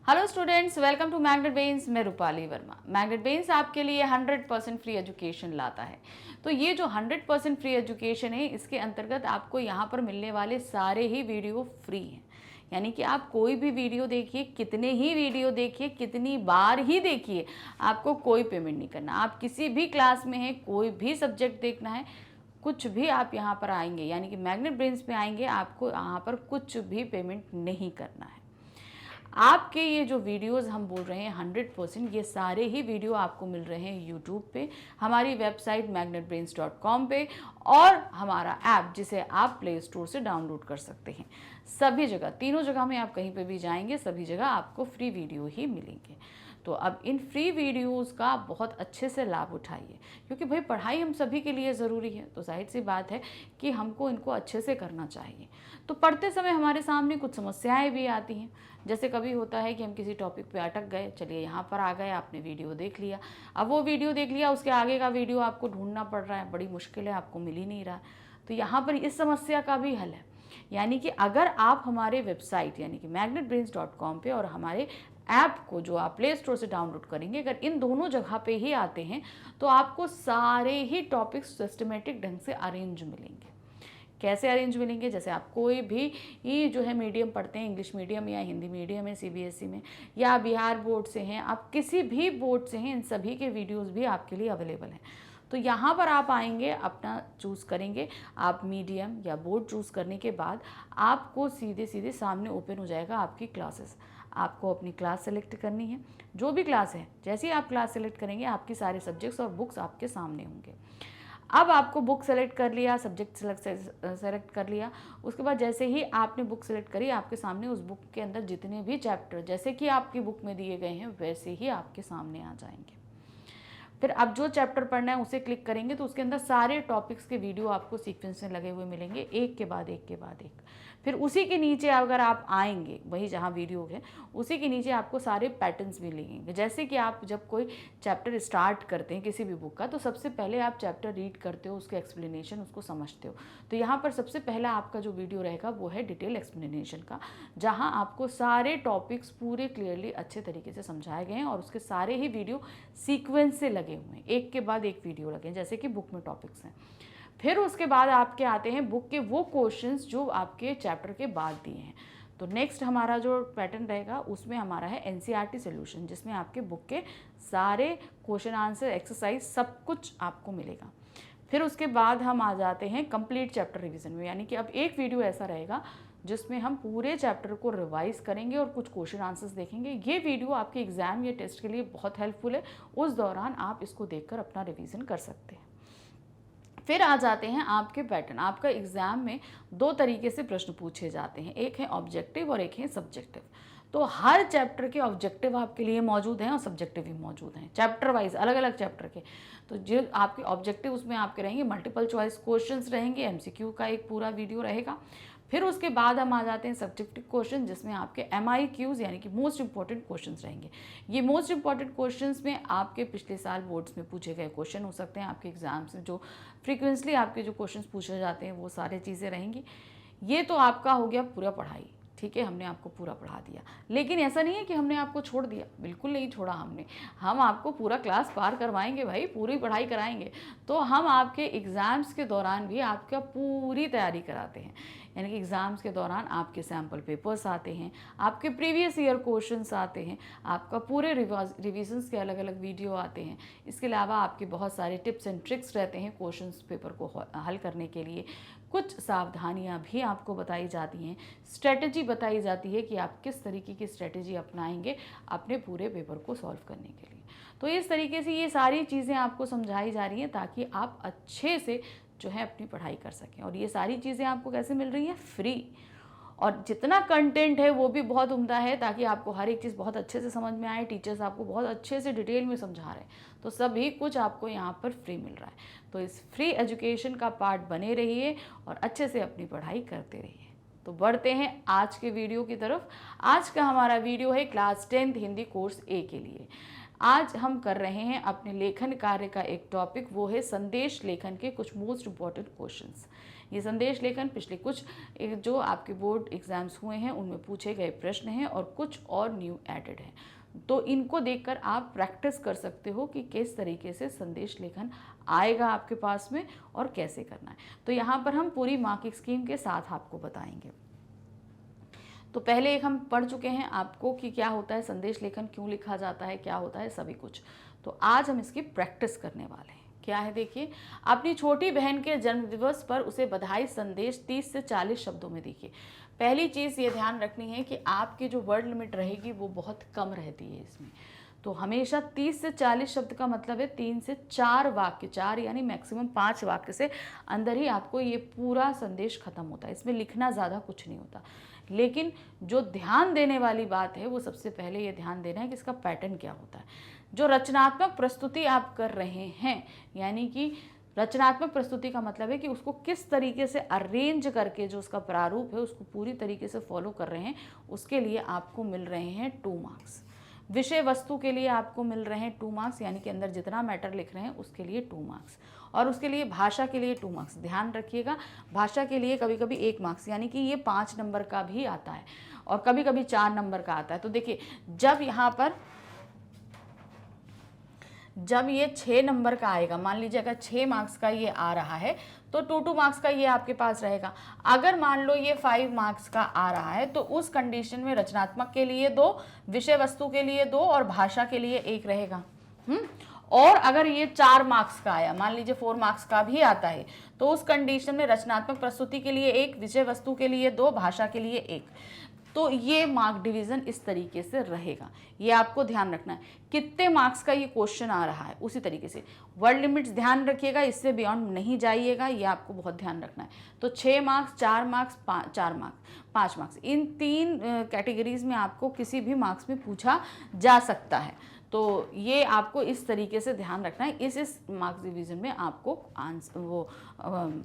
Hello students, welcome to magnet brains. मैं Rupali Verma. Magnet brains आपके लिए 100% फ्री एजुकेशन लाता है। तो ये जो 100% फ्री एजुकेशन है, इसके अंतर्गत आपको यहाँ पर मिलने वाले सारे ही वीडियो फ्री हैं। यानी कि आप कोई भी वीडियो देखिए, कितने ही वीडियो देखिए, कितनी बार ही देखिए, आपको कोई पेमेंट नहीं करना। आप किसी भी क्लास में हैं, कोई भी सब्जेक्ट देखना है, कुछ भी आप यहाँ पर आएंगे, यानी कि मैग्नेट ब्रेन्स में आएंगे, आपको यहाँ पर कुछ भी पेमेंट नहीं करना है। आपके ये जो वीडियोस हम बोल रहे हैं 100%, ये सारे ही वीडियो आपको मिल रहे हैं यूट्यूब पे, हमारी वेबसाइट magnetbrains.com पे, और हमारा ऐप जिसे आप प्ले स्टोर से डाउनलोड कर सकते हैं। सभी जगह, तीनों जगह में आप कहीं पे भी जाएंगे, सभी जगह आपको फ्री वीडियो ही मिलेंगे। तो अब इन फ्री वीडियोस का बहुत अच्छे से लाभ उठाइए, क्योंकि भाई पढ़ाई हम सभी के लिए ज़रूरी है। तो जाहिर सी बात है कि हमको इनको अच्छे से करना चाहिए। तो पढ़ते समय हमारे सामने कुछ समस्याएं भी आती हैं। जैसे कभी होता है कि हम किसी टॉपिक पे अटक गए, चलिए यहाँ पर आ गए, आपने वीडियो देख लिया। अब वो वीडियो देख लिया, उसके आगे का वीडियो आपको ढूंढना पड़ रहा है, बड़ी मुश्किल है, आपको मिल ही नहीं रहा। तो यहाँ पर इस समस्या का भी हल है। यानी कि अगर आप हमारे वेबसाइट यानी कि magnetbrains.com पे और हमारे ऐप को जो आप प्ले स्टोर से डाउनलोड करेंगे, अगर इन दोनों जगह पे ही आते हैं, तो आपको सारे ही टॉपिक्स सिस्टमेटिक ढंग से अरेंज मिलेंगे। कैसे अरेंज मिलेंगे? जैसे आप कोई भी ये जो है मीडियम पढ़ते हैं, इंग्लिश मीडियम या हिंदी मीडियम है, सीबीएसई में, या बिहार बोर्ड से हैं, आप किसी भी बोर्ड से हैं, इन सभी के वीडियोस भी आपके लिए अवेलेबल हैं। तो यहाँ पर आप आएंगे, अपना चूज़ करेंगे, आप मीडियम या बोर्ड चूज़ करने के बाद आपको सीधे सीधे सामने ओपन हो जाएगा आपकी क्लासेस। आपको अपनी क्लास सेलेक्ट करनी है, जो भी क्लास है। जैसे ही आप क्लास सेलेक्ट करेंगे, आपकी सारे सब्जेक्ट्स और बुक्स आपके सामने होंगे। अब आपको बुक सेलेक्ट कर लिया, सब्जेक्ट सेलेक्ट कर लिया, उसके बाद जैसे ही आपने बुक सेलेक्ट करी, आपके सामने उस बुक के अंदर जितने भी चैप्टर जैसे कि आपकी बुक में दिए गए हैं, वैसे ही आपके सामने आ जाएंगे। फिर आप जो चैप्टर पढ़ना है उसे क्लिक करेंगे, तो उसके अंदर सारे टॉपिक्स के वीडियो आपको सीक्वेंस में लगे हुए मिलेंगे, एक के बाद एक के बाद एक। फिर उसी के नीचे अगर आप आएंगे, वही जहाँ वीडियो है, उसी के नीचे आपको सारे पैटर्न्स भी मिलेंगे। जैसे कि आप जब कोई चैप्टर स्टार्ट करते हैं किसी भी बुक का, तो सबसे पहले आप चैप्टर रीड करते हो, उसके एक्सप्लेनेशन उसको समझते हो। तो यहाँ पर सबसे पहला आपका जो वीडियो रहेगा वो है डिटेल एक्सप्लेनेशन का, जहाँ आपको सारे टॉपिक्स पूरे क्लियरली अच्छे तरीके से समझाए गए हैं, और उसके सारे ही वीडियो सीक्वेंस से लगे हुए हैं, एक के बाद एक वीडियो लगे हैं, जैसे कि बुक में टॉपिक्स हैं। फिर उसके बाद आपके आते हैं बुक के वो क्वेश्चंस जो आपके चैप्टर के बाद दिए हैं। तो नेक्स्ट हमारा जो पैटर्न रहेगा उसमें हमारा है एनसीईआरटी सॉल्यूशन, जिसमें आपके बुक के सारे क्वेश्चन आंसर एक्सरसाइज सब कुछ आपको मिलेगा। फिर उसके बाद हम आ जाते हैं कंप्लीट चैप्टर रिवीजन में, यानी कि अब एक वीडियो ऐसा रहेगा जिसमें हम पूरे चैप्टर को रिवाइज करेंगे और कुछ क्वेश्चन आंसर्स देखेंगे। ये वीडियो आपके एग्जाम या टेस्ट के लिए बहुत हेल्पफुल है, उस दौरान आप इसको देखकर अपना रिवीजन कर सकते हैं। फिर आ जाते हैं आपके पैटर्न। आपका एग्जाम में दो तरीके से प्रश्न पूछे जाते हैं, एक है ऑब्जेक्टिव और एक है सब्जेक्टिव। तो हर चैप्टर के ऑब्जेक्टिव आपके लिए मौजूद हैं और सब्जेक्टिव भी मौजूद हैं, चैप्टर वाइज, अलग अलग चैप्टर के। तो जो आपके ऑब्जेक्टिव उसमें आपके रहेंगे मल्टीपल चॉइस क्वेश्चंस रहेंगे, एमसीक्यू का एक पूरा वीडियो रहेगा। फिर उसके बाद हम आ जाते हैं सब्जेक्टिव क्वेश्चन, जिसमें आपके MIQs यानी कि मोस्ट इंपॉर्टेंट क्वेश्चंस रहेंगे। ये मोस्ट इंपॉर्टेंट क्वेश्चंस में आपके पिछले साल बोर्ड्स में पूछे गए क्वेश्चन हो सकते हैं, आपके एग्जाम्स में जो फ्रीक्वेंटली आपके जो क्वेश्चंस पूछे जाते हैं वो सारी चीज़ें रहेंगी। ये तो आपका हो गया पूरा पढ़ाई, ठीक है, हमने आपको पूरा पढ़ा दिया। लेकिन ऐसा नहीं है कि हमने आपको छोड़ दिया, बिल्कुल नहीं छोड़ा हमने। हम आपको पूरा क्लास पार करवाएंगे भाई, पूरी पढ़ाई कराएंगे। तो हम आपके एग्ज़ाम्स के दौरान भी आपका पूरी तैयारी कराते हैं, यानी कि एग्ज़ाम्स के दौरान आपके सैम्पल पेपर्स आते हैं, आपके प्रीवियस ईयर क्वेश्चंस आते हैं, आपका पूरे रिविजन्स के अलग अलग वीडियो आते हैं। इसके अलावा आपके बहुत सारे टिप्स एंड ट्रिक्स रहते हैं क्वेश्चंस पेपर को हल करने के लिए। कुछ सावधानियां भी आपको बताई जाती हैं, स्ट्रेटजी बताई जाती है कि आप किस तरीके की स्ट्रेटजी अपनाएंगे अपने पूरे पेपर को सॉल्व करने के लिए। तो इस तरीके से ये सारी चीज़ें आपको समझाई जा रही हैं ताकि आप अच्छे से जो है अपनी पढ़ाई कर सकें। और ये सारी चीज़ें आपको कैसे मिल रही हैं? फ्री। और जितना कंटेंट है वो भी बहुत उम्दा है, ताकि आपको हर एक चीज़ बहुत अच्छे से समझ में आए। टीचर्स आपको बहुत अच्छे से डिटेल में समझा रहे हैं, तो सभी कुछ आपको यहाँ पर फ्री मिल रहा है। तो इस फ्री एजुकेशन का पार्ट बने रहिए और अच्छे से अपनी पढ़ाई करते रहिए। तो बढ़ते हैं आज के वीडियो की तरफ। आज का हमारा वीडियो है क्लास 10th हिंदी कोर्स ए के लिए। आज हम कर रहे हैं अपने लेखन कार्य का एक टॉपिक, वो है संदेश लेखन के कुछ मोस्ट इम्पॉर्टेंट क्वेश्चंस। ये संदेश लेखन पिछले कुछ जो आपके बोर्ड एग्जाम्स हुए हैं उनमें पूछे गए प्रश्न हैं और कुछ और न्यू एडेड हैं। तो इनको देखकर आप प्रैक्टिस कर सकते हो कि किस तरीके से संदेश लेखन आएगा आपके पास में और कैसे करना है। तो यहाँ पर हम पूरी मार्किंग स्कीम के साथ आपको बताएंगे। तो पहले एक हम पढ़ चुके हैं आपको कि क्या होता है संदेश लेखन, क्यों लिखा जाता है, क्या होता है, सभी कुछ। तो आज हम इसकी प्रैक्टिस करने वाले हैं। क्या है देखिए, अपनी छोटी बहन के जन्मदिवस पर उसे बधाई संदेश 30 से 40 शब्दों में लिखिए। पहली चीज़ ये ध्यान रखनी है कि आपकी जो वर्ड लिमिट रहेगी वो बहुत कम रहती है इसमें। तो हमेशा 30 से 40 शब्द का मतलब है 3 से 4 वाक्य, 4 यानी मैक्सिमम 5 वाक्य से अंदर ही आपको ये पूरा संदेश खत्म होता है। इसमें लिखना ज़्यादा कुछ नहीं होता। लेकिन जो ध्यान देने वाली बात है वो सबसे पहले ये ध्यान देना है कि इसका पैटर्न क्या होता है। जो रचनात्मक प्रस्तुति आप कर रहे हैं, यानी कि रचनात्मक प्रस्तुति का मतलब है कि उसको किस तरीके से अरेंज करके जो उसका प्रारूप है उसको पूरी तरीके से फॉलो कर रहे हैं, उसके लिए आपको मिल रहे हैं 2 मार्क्स। विषय वस्तु के लिए आपको मिल रहे हैं 2 मार्क्स, यानी कि अंदर जितना मैटर लिख रहे हैं उसके लिए 2 मार्क्स। और उसके लिए भाषा के लिए 2 मार्क्स। ध्यान रखिएगा, भाषा के लिए कभी कभी 1 मार्क्स, यानी कि ये 5 नंबर का भी आता है और कभी कभी 4 नंबर का आता है। तो देखिए, जब ये 6 नंबर का आएगा, मान लीजिए अगर 6 मार्क्स का ये आ रहा है तो 2 मार्क्स का ये आपके पास रहेगा। अगर मान लो ये 5 मार्क्स का आ रहा है तो उस कंडीशन में रचनात्मक के लिए 2, विषय वस्तु के लिए 2 और भाषा के लिए 1 रहेगा। और अगर ये 4 मार्क्स का आया, मान लीजिए 4 मार्क्स का भी आता है, तो उस कंडीशन में रचनात्मक प्रस्तुति के लिए 1, विषय वस्तु के लिए 2, भाषा के लिए 1। तो ये मार्क डिवीजन इस तरीके से रहेगा। ये आपको ध्यान रखना है कितने मार्क्स का ये क्वेश्चन आ रहा है। उसी तरीके से वर्ड लिमिट्स ध्यान रखिएगा, इससे बियॉन्ड नहीं जाइएगा, ये आपको बहुत ध्यान रखना है। तो 6 मार्क्स, 4 मार्क्स, 5 मार्क्स, इन 3 कैटेगरीज में आपको किसी भी मार्क्स में पूछा जा सकता है। तो ये आपको इस तरीके से ध्यान रखना है। इस मार्क्स डिवीज़न में आपको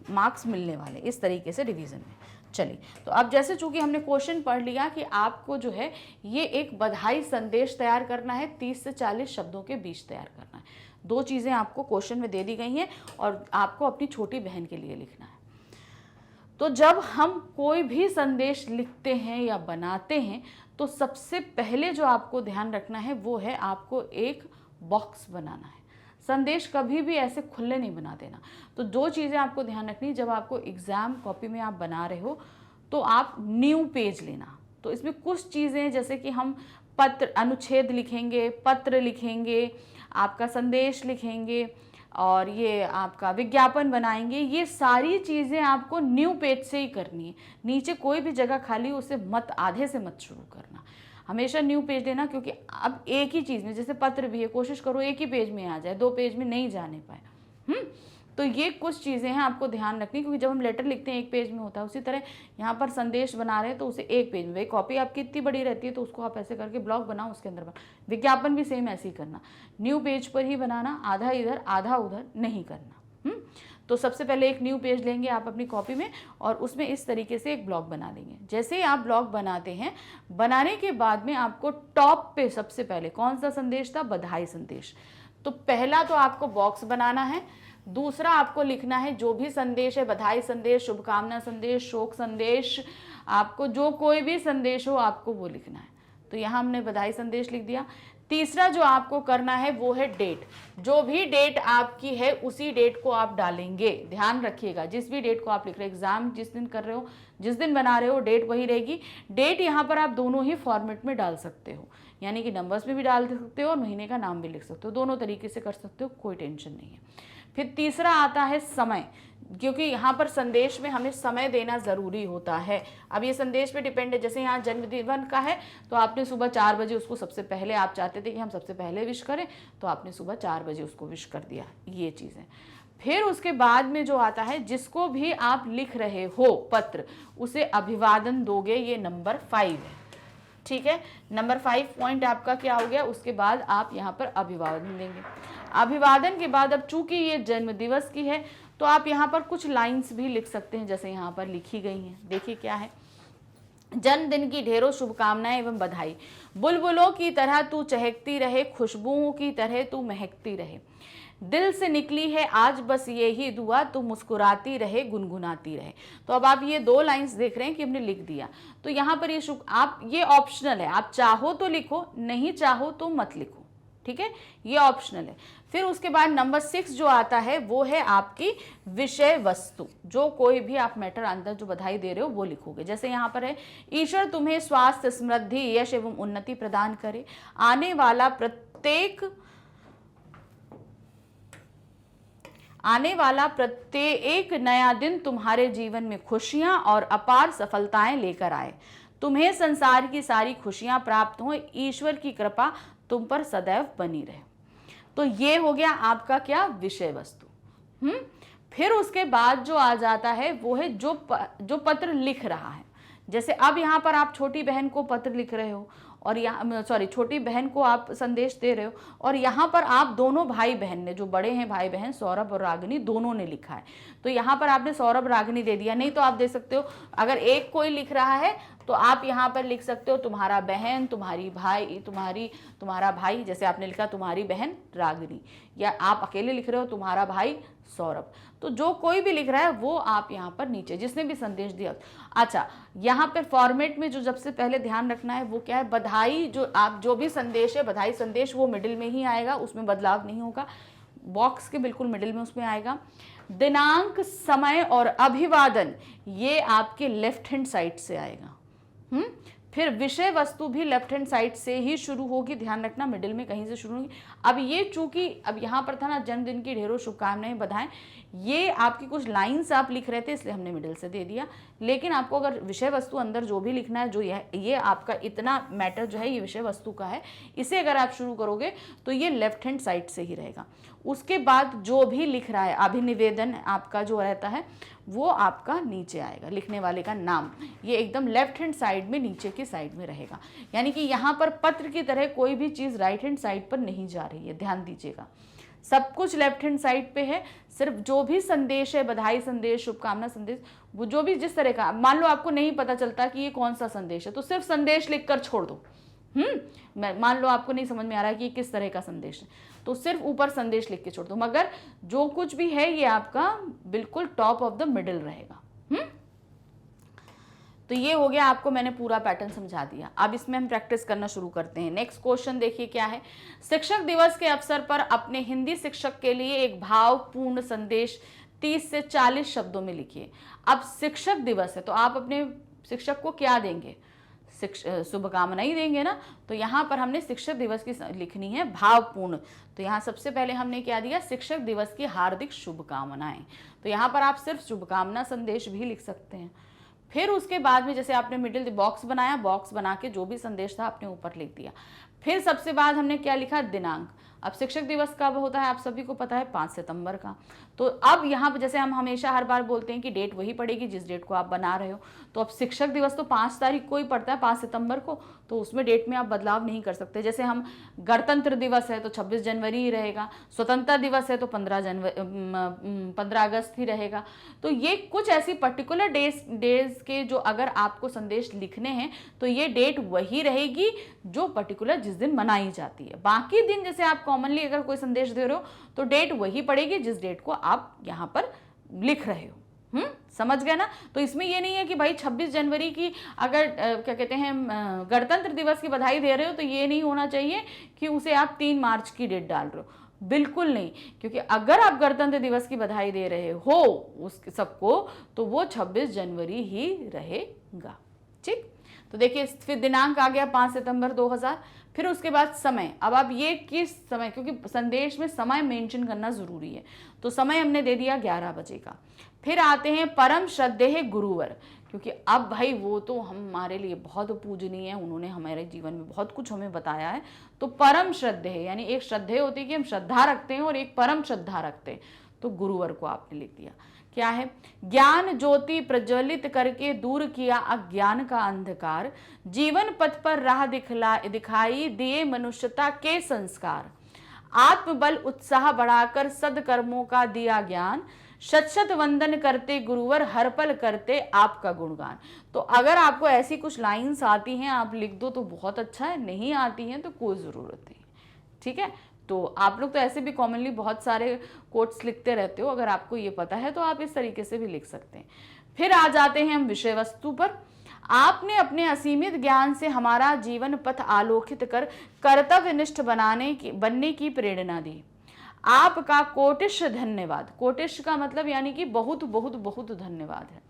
मार्क्स मिलने वाले, इस तरीके से डिवीज़न में। चलिए, तो अब जैसे चूंकि हमने क्वेश्चन पढ़ लिया कि आपको जो है ये एक बधाई संदेश तैयार करना है, 30 से 40 शब्दों के बीच तैयार करना है। 2 चीज़ें आपको क्वेश्चन में दे दी गई हैं और आपको अपनी छोटी बहन के लिए लिखना है। तो जब हम कोई भी संदेश लिखते हैं या बनाते हैं तो सबसे पहले जो आपको ध्यान रखना है वो है आपको एक बॉक्स बनाना है। संदेश कभी भी ऐसे खुले नहीं बना देना। तो 2 चीज़ें आपको ध्यान रखनी, जब आपको एग्ज़ाम कॉपी में आप बना रहे हो तो आप न्यू पेज लेना। तो इसमें कुछ चीज़ें जैसे कि हम पत्र अनुच्छेद लिखेंगे, पत्र लिखेंगे, आपका संदेश लिखेंगे और ये आपका विज्ञापन बनाएंगे, ये सारी चीज़ें आपको न्यू पेज से ही करनी है। नीचे कोई भी जगह खाली उसे मत, आधे से मत शुरू करना, हमेशा न्यू पेज लेना। क्योंकि अब एक ही चीज़ में, जैसे पत्र भी है, कोशिश करो एक ही पेज में आ जाए, 2 पेज में नहीं जाने पाए। तो ये कुछ चीज़ें हैं आपको ध्यान रखनी, क्योंकि जब हम लेटर लिखते हैं 1 पेज में होता है, उसी तरह यहाँ पर संदेश बना रहे हैं तो उसे 1 पेज में, वही कॉपी आपकी इतनी बड़ी रहती है तो उसको आप ऐसे करके ब्लॉक बनाओ, उसके अंदर बना। विज्ञापन भी सेम ऐसे ही करना, न्यू पेज पर ही बनाना, आधा इधर आधा उधर नहीं करना। तो सबसे पहले एक न्यू पेज लेंगे आप अपनी कॉपी में और उसमें इस तरीके से एक ब्लॉग बना देंगे। जैसे ही आप ब्लॉग बनाते हैं, बनाने के बाद में आपको टॉप पे सबसे पहले कौन सा संदेश था, बधाई संदेश। तो पहला तो आपको बॉक्स बनाना है, दूसरा आपको लिखना है जो भी संदेश है, बधाई संदेश, शुभकामना संदेश, शोक संदेश, आपको जो कोई भी संदेश हो आपको वो लिखना है। तो यहाँ हमने बधाई संदेश लिख दिया। तीसरा जो आपको करना है वो है डेट। जो भी डेट आपकी है उसी डेट को आप डालेंगे। ध्यान रखिएगा, जिस भी डेट को आप लिख रहे हो, एग्जाम जिस दिन कर रहे हो, जिस दिन बना रहे हो, डेट वही रहेगी। डेट यहाँ पर आप दोनों ही फॉर्मेट में डाल सकते हो, यानी कि नंबर्स में भी डाल सकते हो और महीने का नाम भी लिख सकते हो, दोनों तरीके से कर सकते हो, कोई टेंशन नहीं है। फिर तीसरा आता है समय, क्योंकि यहाँ पर संदेश में हमें समय देना ज़रूरी होता है। अब ये संदेश पे डिपेंड है, जैसे यहाँ जन्मदिन का है तो आपने सुबह 4 बजे उसको, सबसे पहले आप चाहते थे कि हम सबसे पहले विश करें, तो आपने सुबह 4 बजे उसको विश कर दिया, ये चीज़ें। फिर उसके बाद में जो आता है, जिसको भी आप लिख रहे हो पत्र, उसे अभिवादन दोगे, ये नंबर 5 है। ठीक है, नंबर 5 पॉइंट आपका क्या हो गया। उसके बाद आप यहाँ पर अभिवादन देंगे। अभिवादन के बाद अब चूंकि ये जन्म दिवस की है तो आप यहाँ पर कुछ लाइंस भी लिख सकते हैं, जैसे यहाँ पर लिखी गई हैं। देखिए क्या है, जन्मदिन की ढेरों शुभकामनाएं एवं बधाई, बुलबुलों की तरह तू चहकती रहे, खुशबुओं की तरह तू महकती रहे। दिल से निकली है आज बस ये ही दुआ, तू मुस्कुराती रहे गुनगुनाती रहे। तो अब आप ये 2 लाइंस देख रहे हैं कि हमने लिख दिया। तो यहाँ पर ये आप ये ऑप्शनल है, आप चाहो तो लिखो, नहीं चाहो तो मत लिखो, ठीक है, ये ऑप्शनल है। फिर उसके बाद नंबर 6 जो आता है वो है आपकी विषय वस्तु। जो कोई भी आप मैटर अंदर जो बधाई दे रहे हो वो लिखोगे। जैसे यहाँ पर है, ईश्वर तुम्हें स्वास्थ्य, समृद्धि, यश एवं उन्नति प्रदान करे। आने वाला प्रत्येक नया दिन तुम्हारे जीवन में खुशियां और अपार सफलताएं लेकर आए। तुम्हें संसार की सारी खुशियां प्राप्त हो, ईश्वर की कृपा तुम पर सदैव बनी रहे। तो ये हो गया आपका क्या, विषय वस्तु। फिर उसके बाद जो आ जाता है वो है जो पत्र लिख रहा है। जैसे अब यहाँ पर आप छोटी बहन को पत्र लिख रहे हो और यहाँ छोटी बहन को आप संदेश दे रहे हो, और यहाँ पर आप दोनों भाई बहन ने, जो बड़े हैं भाई बहन सौरभ और रागिनी, दोनों ने लिखा है। तो यहाँ पर आपने सौरभ रागिनी दे दिया। नहीं तो आप दे सकते हो, अगर एक कोई लिख रहा है तो आप यहाँ पर लिख सकते हो तुम्हारा बहन, तुम्हारा भाई, जैसे आपने लिखा तुम्हारी बहन रागिनी, या आप अकेले लिख रहे हो तुम्हारा भाई सौरभ। तो जो कोई भी लिख रहा है वो आप यहाँ पर नीचे, जिसने भी संदेश दिया। अच्छा, यहाँ पर फॉर्मेट में जो सबसे पहले ध्यान रखना है वो क्या है, बधाई, जो आप जो भी संदेश है, बधाई संदेश, वो मिडिल में ही आएगा, उसमें बदलाव नहीं होगा, बॉक्स के बिल्कुल मिडिल में उसमें आएगा। दिनांक, समय और अभिवादन ये आपके लेफ्ट हैंड साइड से आएगा। फिर विषय वस्तु भी लेफ्ट हैंड साइड से ही शुरू होगी, ध्यान रखना, मिडिल में कहीं से शुरू होगी। अब ये चूंकि अब यहाँ पर था ना, जन्मदिन की ढेरों शुभकामनाएं, बधाएं, ये आपकी कुछ लाइंस आप लिख रहे थे इसलिए हमने मिडिल से दे दिया। लेकिन आपको अगर विषय वस्तु अंदर जो भी लिखना है, जो ये आपका इतना मैटर जो है ये विषय वस्तु का है, इसे अगर आप शुरू करोगे तो ये लेफ्ट हैंड साइड से ही रहेगा। उसके बाद जो भी लिख रहा है, अभिनिवेदन आपका जो रहता है वो आपका नीचे आएगा, लिखने वाले का नाम, ये एकदम लेफ्ट हैंड साइड में नीचे की साइड में रहेगा। यानी कि यहाँ पर पत्र की तरह कोई भी चीज़ राइट हैंड साइड पर नहीं जा रही है, ध्यान दीजिएगा, सब कुछ लेफ्ट हैंड साइड पे है। सिर्फ जो भी संदेश है, बधाई संदेश, शुभकामना संदेश, वो जो भी जिस तरह का, मान लो आपको नहीं पता चलता कि ये कौन सा संदेश है, तो सिर्फ संदेश लिखकर छोड़ दो। मान लो आपको नहीं समझ में आ रहा है कि किस तरह का संदेश है, तो सिर्फ ऊपर संदेश लिख के छोड़ दो, मगर जो कुछ भी है ये आपका बिल्कुल टॉप ऑफ द मिडिल रहेगा। तो ये हो गया, आपको मैंने पूरा पैटर्न समझा दिया। अब इसमें हम प्रैक्टिस करना शुरू करते हैं। नेक्स्ट क्वेश्चन देखिए क्या है। शिक्षक दिवस के अवसर पर अपने हिंदी शिक्षक के लिए एक भावपूर्ण संदेश 30 से 40 शब्दों में लिखिए। अब शिक्षक दिवस है तो आप अपने शिक्षक को क्या देंगे, शुभकामनाएं ही देंगे ना। तो यहाँ पर हमने शिक्षक दिवस की लिखनी है भावपूर्ण। तो यहाँ सबसे पहले हमने क्या दिया, शिक्षक दिवस की हार्दिक शुभकामनाएं। तो यहाँ पर आप सिर्फ शुभकामना संदेश भी लिख सकते हैं। फिर उसके बाद में जैसे आपने मिडिल बॉक्स बनाया, बॉक्स बना के जो भी संदेश था आपने ऊपर लिख दिया। फिर सबसे बाद हमने क्या लिखा, दिनांक। अब शिक्षक दिवस कब होता है आप सभी को पता है, 5 सितंबर का। तो अब यहाँ पर जैसे हम हमेशा हर बार बोलते हैं कि डेट वही पड़ेगी जिस डेट को आप बना रहे हो। तो अब शिक्षक दिवस तो 5 तारीख को ही पड़ता है, 5 सितंबर को, तो उसमें डेट में आप बदलाव नहीं कर सकते। जैसे हम गणतंत्र दिवस है तो 26 जनवरी ही रहेगा, स्वतंत्रता दिवस है तो 15 अगस्त ही रहेगा। तो ये कुछ ऐसी पर्टिकुलर डेज के जो अगर आपको संदेश लिखने हैं तो ये डेट वही रहेगी जो पर्टिकुलर जिस दिन मनाई जाती है। बाकी दिन जैसे आप कॉमनली अगर कोई संदेश दे रहे हो तो डेट वही पड़ेगी जिस डेट को आप यहाँ पर लिख रहे हो। समझ गए ना। तो इसमें ये नहीं है कि भाई 26 जनवरी की अगर क्या कहते हैं गणतंत्र दिवस की बधाई दे रहे हो तो ये नहीं होना चाहिए कि उसे आप 3 मार्च की डेट डाल रहे हो, बिल्कुल नहीं। क्योंकि अगर आप गणतंत्र दिवस की बधाई दे रहे हो उस सबको तो वो 26 जनवरी ही रहेगा। ठीक, तो देखिए फिर दिनांक आ गया 5 सितंबर 2000। फिर उसके बाद समय। अब आप ये किस समय, क्योंकि संदेश में समय मेंशन करना जरूरी है, तो समय हमने दे दिया 11 बजे का। फिर आते हैं परम श्रद्धेय गुरुवर, क्योंकि अब भाई वो तो हमारे लिए बहुत पूजनीय है, उन्होंने हमारे जीवन में बहुत कुछ हमें बताया है। तो परम श्रद्धेय यानी एक श्रद्धेय होती है कि हम श्रद्धा रखते हैं और एक परम श्रद्धा रखते हैं। तो गुरुवर को आपने लिख दिया। क्या है, ज्ञान ज्योति प्रज्वलित करके दूर किया अज्ञान का अंधकार, जीवन पथ पर राह दिखाई दिए मनुष्यता के संस्कार, आत्मबल उत्साह बढ़ाकर सदकर्मों का दिया ज्ञान, शत शत वंदन करते गुरुवर हर पल करते आपका गुणगान। तो अगर आपको ऐसी कुछ लाइंस आती हैं आप लिख दो तो बहुत अच्छा है, नहीं आती हैं तो कोई ज़रूरत नहीं। ठीक है, तो आप लोग तो ऐसे भी कॉमनली बहुत सारे कोट्स लिखते रहते हो, अगर आपको ये पता है तो आप इस तरीके से भी लिख सकते हैं। फिर आ जाते हैं हम विषय वस्तु पर। आपने अपने असीमित ज्ञान से हमारा जीवन पथ आलोकित कर कर्तव्यनिष्ठ बनने की प्रेरणा दी। आपका कोटिश धन्यवाद। कोटिश का मतलब यानी कि बहुत बहुत बहुत धन्यवाद है।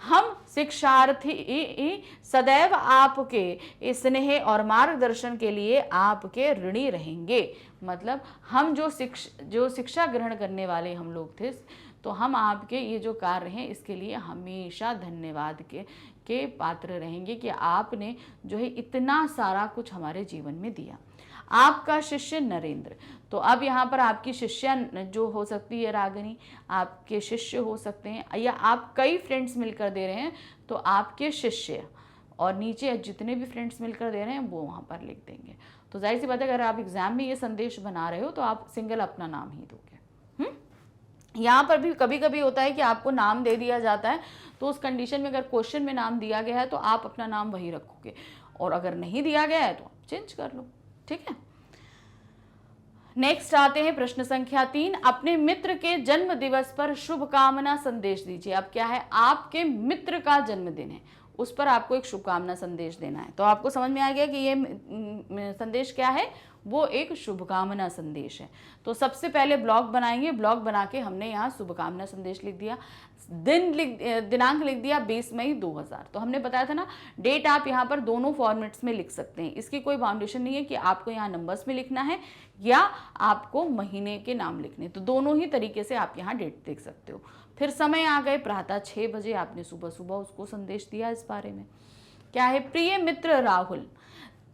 हम शिक्षार्थी सदैव आपके स्नेह और मार्गदर्शन के लिए आपके ऋणी रहेंगे। मतलब हम जो शिक्षा ग्रहण करने वाले हम लोग थे, तो हम आपके ये जो कार्य हैं इसके लिए हमेशा धन्यवाद के पात्र रहेंगे कि आपने जो है इतना सारा कुछ हमारे जीवन में दिया। आपका शिष्य नरेंद्र। तो अब यहाँ पर आपकी शिष्या जो हो सकती है रागिनी, आपके शिष्य हो सकते हैं, या आप कई फ्रेंड्स मिलकर दे रहे हैं तो आपके शिष्य, और नीचे जितने भी फ्रेंड्स मिलकर दे रहे हैं वो वहाँ पर लिख देंगे। तो जाहिर सी बात है अगर आप एग्जाम में ये संदेश बना रहे हो तो आप सिंगल अपना नाम ही दोगे। यहाँ पर भी कभी कभी होता है कि आपको नाम दे दिया जाता है, तो उस कंडीशन में अगर क्वेश्चन में नाम दिया गया है तो आप अपना नाम वही रखोगे, और अगर नहीं दिया गया है तो आप चेंज कर लो। ठीक है, नेक्स्ट आते हैं प्रश्न संख्या 3। अपने मित्र के जन्म दिवस पर शुभकामना संदेश दीजिए। अब क्या है, आपके मित्र का जन्मदिन है, उस पर आपको एक शुभकामना संदेश देना है। तो आपको समझ में आ गया कि ये संदेश क्या है, वो एक शुभकामना संदेश है। तो सबसे पहले ब्लॉग बनाएंगे, ब्लॉग बना के हमने यहाँ शुभकामना संदेश लिख दिया, दिनांक लिख दिया 20 मई 2000। तो हमने बताया था ना, डेट आप यहाँ पर दोनों फॉर्मेट्स में लिख सकते हैं, इसकी कोई बाउंडेशन नहीं है कि आपको यहाँ नंबर्स में लिखना है या आपको महीने के नाम लिखने, तो दोनों ही तरीके से आप यहाँ डेट देख सकते हो। फिर समय आ गए प्रातः 6 बजे, आपने सुबह सुबह उसको संदेश दिया इस बारे में। क्या है, प्रिय मित्र राहुल।